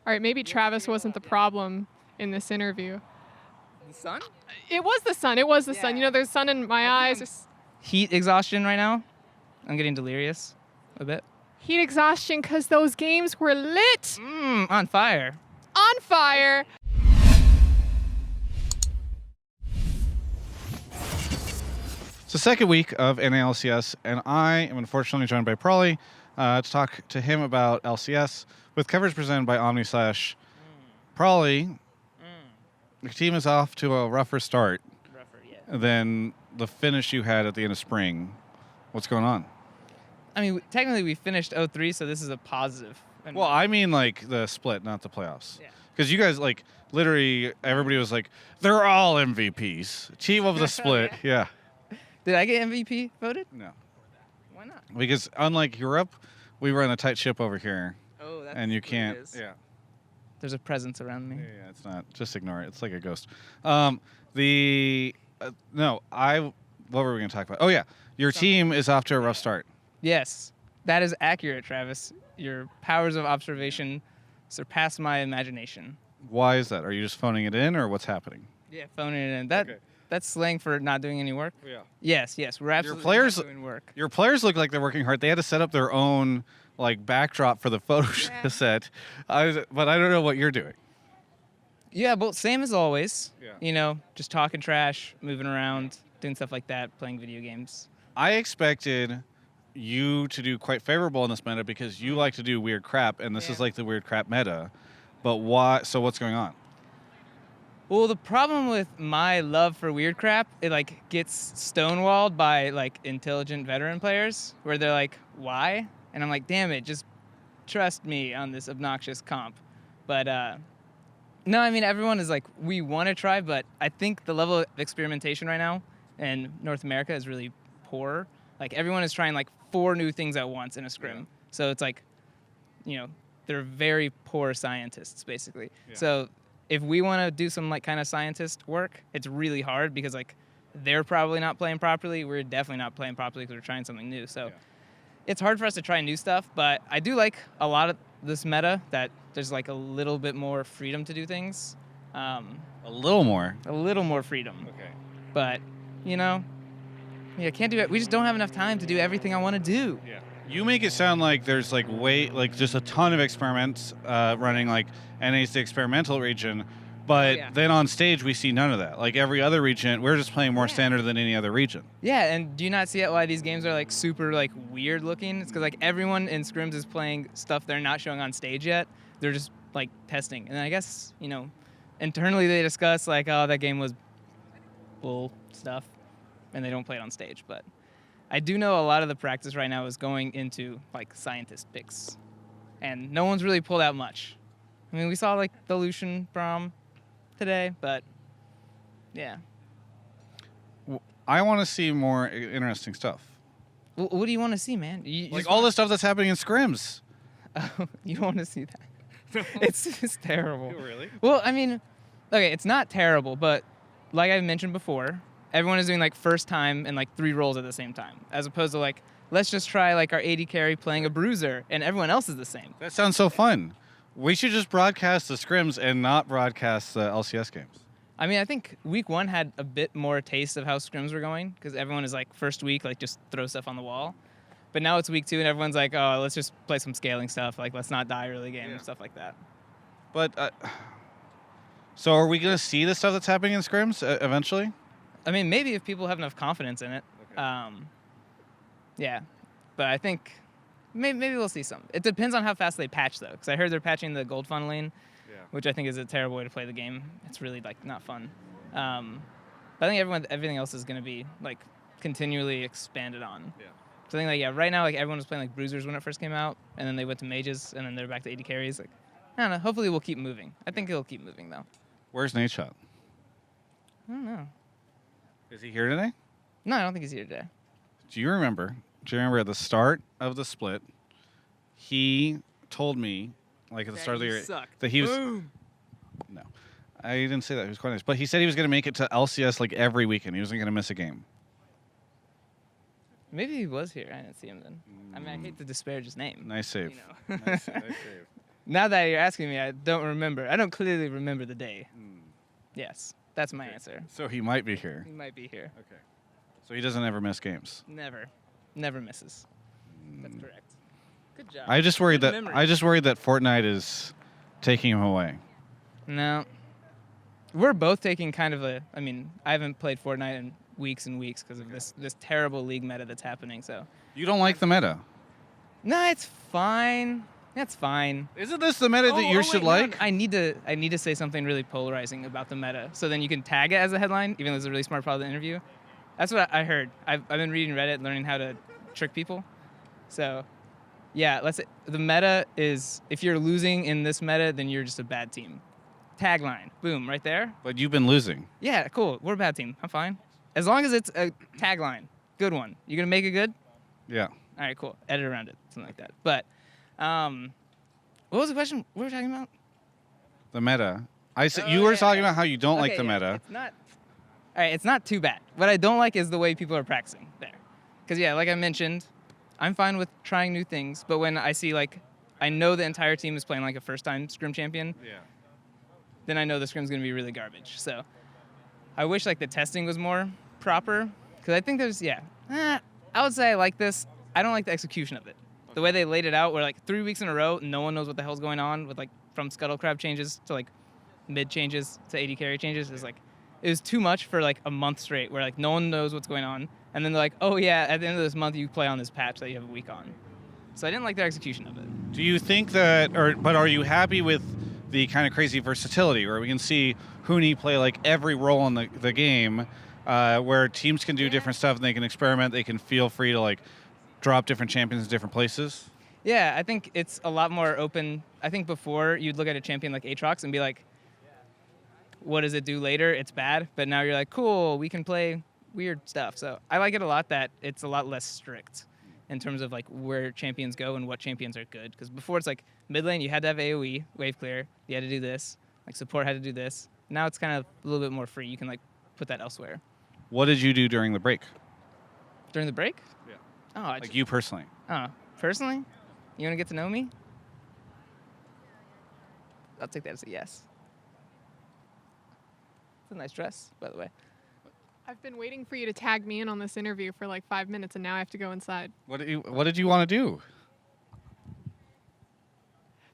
All right, maybe Travis wasn't the problem in this interview. The sun? It was the sun. It was the sun. You know, there's sun in my eyes. Heat exhaustion right now. I'm getting delirious a bit. Heat exhaustion because those games were lit. On fire. On fire. It's the second week of NALCS, and I am unfortunately joined by Prolly to talk to him about LCS with coverage presented by Omni/. Prolly, your team is off to a rougher start than the finish you had at the end of spring. What's going on? I mean, technically we finished 0-3, so this is a positive. Well, I mean like the split, not the playoffs. Yeah. Because you guys, like, literally everybody was like, they're all MVPs. Team of the split, yeah. Did I get MVP voted? No. Why not? Because unlike Europe, we run a tight ship over here. Oh, that's and you what it can't. is. Yeah. There's a presence around me. Yeah, it's not. Just ignore it. It's like a ghost. No, what were we going to talk about? Oh, yeah. Your team is off to a rough start. Yes, that is accurate, Travis. Your powers of observation surpass my imagination. Why is that? Are you just phoning it in, or what's happening? Yeah, phoning it in. Okay. That's slang for not doing any work. Yeah. Yes, we're absolutely players- not doing work. Your players look like they're working hard. They had to set up their own like backdrop for the photo set. But I don't know what you're doing. Yeah, but same as always. Yeah. You know, just talking trash, moving around, doing stuff like that, playing video games. I expected you to do quite favorable in this meta because you like to do weird crap, and this is like the weird crap meta. But why? So what's going on? Well, the problem with my love for weird crap, it like gets stonewalled by like intelligent veteran players where they're like, why? And I'm like, damn it, just trust me on this obnoxious comp. But no, I mean, everyone is like, we want to try, but I think the level of experimentation right now in North America is really poor. Like everyone is trying like 4 new things at once in a scrim. So it's like, you know, they're very poor scientists basically. Yeah. So if we want to do some like kind of scientist work, it's really hard because like they're probably not playing properly. We're definitely not playing properly because we're trying something new. So it's hard for us to try new stuff, but I do like a lot of this meta that there's like a little bit more freedom to do things. A little more. A little more freedom. Okay. But, you know, yeah, can't do it. We just don't have enough time to do everything I want to do. Yeah. You make it sound like there's like just a ton of experiments running, like NA's the experimental region, but then on stage we see none of that. Like every other region, we're just playing more standard than any other region. Yeah, and do you not see why these games are like super like weird looking? It's because like everyone in scrims is playing stuff they're not showing on stage yet. They're just like testing, and I guess, you know, internally they discuss like, oh, that game was bull stuff, and they don't play it on stage. But I do know a lot of the practice right now is going into like scientist picks, and no one's really pulled out much. I mean, we saw like the Lucian prom today, but yeah. I want to see more interesting stuff. What do you want to see, man? You Like all the stuff that's happening in scrims. you don't want to see that. It's terrible. Really? Well, I mean, okay, it's not terrible, but like I mentioned before, everyone is doing like first time and like 3 roles at the same time, as opposed to like, let's just try like our AD carry playing a bruiser and everyone else is the same. That sounds so fun. We should just broadcast the scrims and not broadcast the LCS games. I mean, I think week 1 had a bit more taste of how scrims were going because everyone is like first week, like just throw stuff on the wall. But now it's week 2 and everyone's like, oh, let's just play some scaling stuff. Like, let's not die early game, stuff like that. But, so are we going to see the stuff that's happening in scrims eventually? I mean, maybe if people have enough confidence in it. Okay. Yeah. But I think maybe we'll see some. It depends on how fast they patch, though, because I heard they're patching the gold funneling, which I think is a terrible way to play the game. It's really, like, not fun. But I think everything else is going to be, like, continually expanded on. Yeah. So I think, like, right now, like, everyone was playing, like, bruisers when it first came out, and then they went to mages, and then they're back to AD carries. Like, I don't know. Hopefully we'll keep moving. I think it'll keep moving, though. Where's Nate Shot? I don't know. Is he here today? No, I don't think he's here today. Do you remember at the start of the split, he told me, like at the start of the year, that he was... Boom. No. I didn't say that. He was quite nice. But he said he was going to make it to LCS like every weekend. He wasn't going to miss a game. Maybe he was here. I didn't see him then. I mean, I hate to disparage his name. Nice save. You know. nice save. Now that you're asking me, I don't remember. I don't clearly remember the day. Yes, that's my answer. So he might be here. He might be here. Okay. So he doesn't ever miss games. Never misses. That's correct. Good job. I just worried Good that memory. Fortnite is taking him away. No. We're both taking kind of a. I mean, I haven't played Fortnite in weeks and weeks because of this terrible league meta that's happening. So. You don't like the meta? No, it's fine. That's fine. Isn't this the meta that you should like? No, I need to say something really polarizing about the meta, so then you can tag it as a headline, even though it's a really smart part of the interview. That's what I heard. I've been reading Reddit, learning how to trick people. So, yeah, the meta is if you're losing in this meta, then you're just a bad team. Tagline, boom, right there. But you've been losing. Yeah, cool. We're a bad team. I'm fine. As long as it's a tagline, good one. You gonna make it good? Yeah. All right, cool. Edit around it, something like that. But, what was the question? What were we talking about? The meta. You were talking about how you don't like the meta. It's not. All right, it's not too bad. What I don't like is the way people are practicing there. Because yeah, like I mentioned, I'm fine with trying new things, but when I see I know the entire team is playing like a first-time scrim champion. Yeah. Then I know the scrim's gonna be really garbage. So, I wish the testing was more proper. Because I think I would say I like this. I don't like the execution of it. The way they laid it out, where 3 weeks in a row, no one knows what the hell's going on with from scuttle crab changes to mid changes to AD carry changes is it was too much for a month straight, where no one knows what's going on, and then they're like, oh yeah, at the end of this month you play on this patch that you have a week on. So I didn't like their execution of it. Do you think that, but are you happy with the kind of crazy versatility where we can see Huni play every role in the game, where teams can do different stuff and they can experiment, they can feel free to drop different champions in different places? Yeah, I think it's a lot more open. I think before you'd look at a champion like Aatrox and be like, what does it do later? It's bad. But now you're like, cool, we can play weird stuff. So I like it a lot that it's a lot less strict in terms of where champions go and what champions are good. Because before it's mid lane, you had to have AoE, wave clear. You had to do this. Support had to do this. Now it's kind of a little bit more free. You can put that elsewhere. What did you do during the break? During the break? Yeah. Oh, you personally? Oh, personally? You want to get to know me? I'll take that as a yes. It's a nice dress, by the way. I've been waiting for you to tag me in on this interview for 5 minutes, and now I have to go inside. What did you want to do?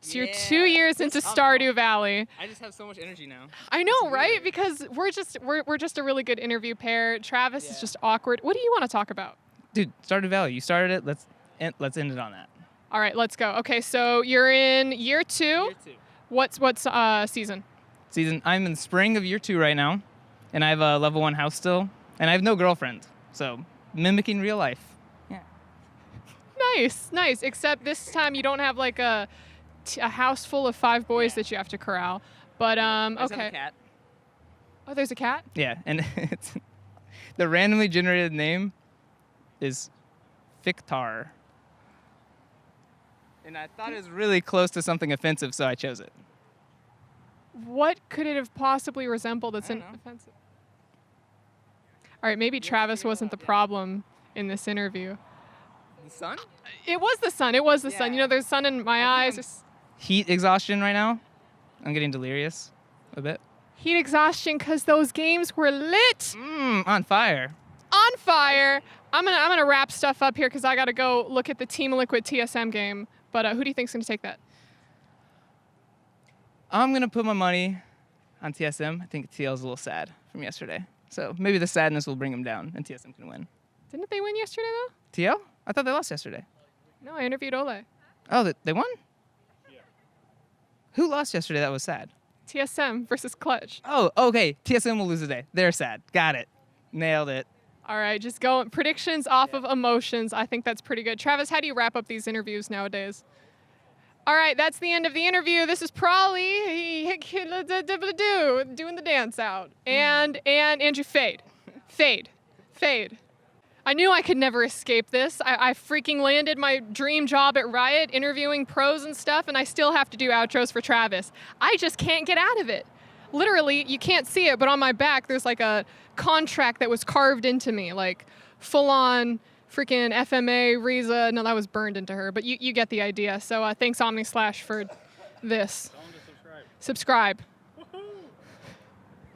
So you're 2 years into Stardew Valley. I just have so much energy now. I know, right? Because we're just a really good interview pair. Travis is just awkward. What do you want to talk about? Dude, Stardew Valley. You started it. Let's end it on that. All right, let's go. Okay, so you're in year 2. Year 2. What's season? I'm in spring of year 2 right now, and I have a level 1 house still, and I have no girlfriend, so mimicking real life. Yeah. Nice. Except this time you don't have a house full of 5 boys that you have to corral. But I just okay. have a cat. Oh, there's a cat? Yeah, and it's the randomly generated name is Fictar. And I thought it was really close to something offensive, so I chose it. What could it have possibly resembled that's offensive? All right, maybe Travis wasn't the problem in this interview. The sun? It was the sun. There's sun in my eyes. Heat exhaustion right now. I'm getting delirious a bit. Heat exhaustion because those games were lit. On fire. On fire. I'm gonna wrap stuff up here because I gotta go look at the Team Liquid TSM game. But who do you think's gonna take that? I'm going to put my money on TSM. I think TL's a little sad from yesterday. So maybe the sadness will bring him down and TSM can win. Didn't they win yesterday, though? TL? I thought they lost yesterday. No, I interviewed Ole. Oh, they won? Yeah. Who lost yesterday that was sad? TSM versus Clutch. Oh, okay. TSM will lose today. They're sad. Got it. Nailed it. All right, just go. Predictions off of emotions. I think that's pretty good. Travis, how do you wrap up these interviews nowadays? All right, that's the end of the interview. This is Prolly doing the dance out. And Andrew, fade. I knew I could never escape this. I freaking landed my dream job at Riot, interviewing pros and stuff, and I still have to do outros for Travis. I just can't get out of it. Literally, you can't see it, but on my back, there's a contract that was carved into me, full-on freaking FMA, Riza. No, that was burned into her, but you get the idea. So thanks, Omni Slash, for this. Tell them to subscribe. Subscribe.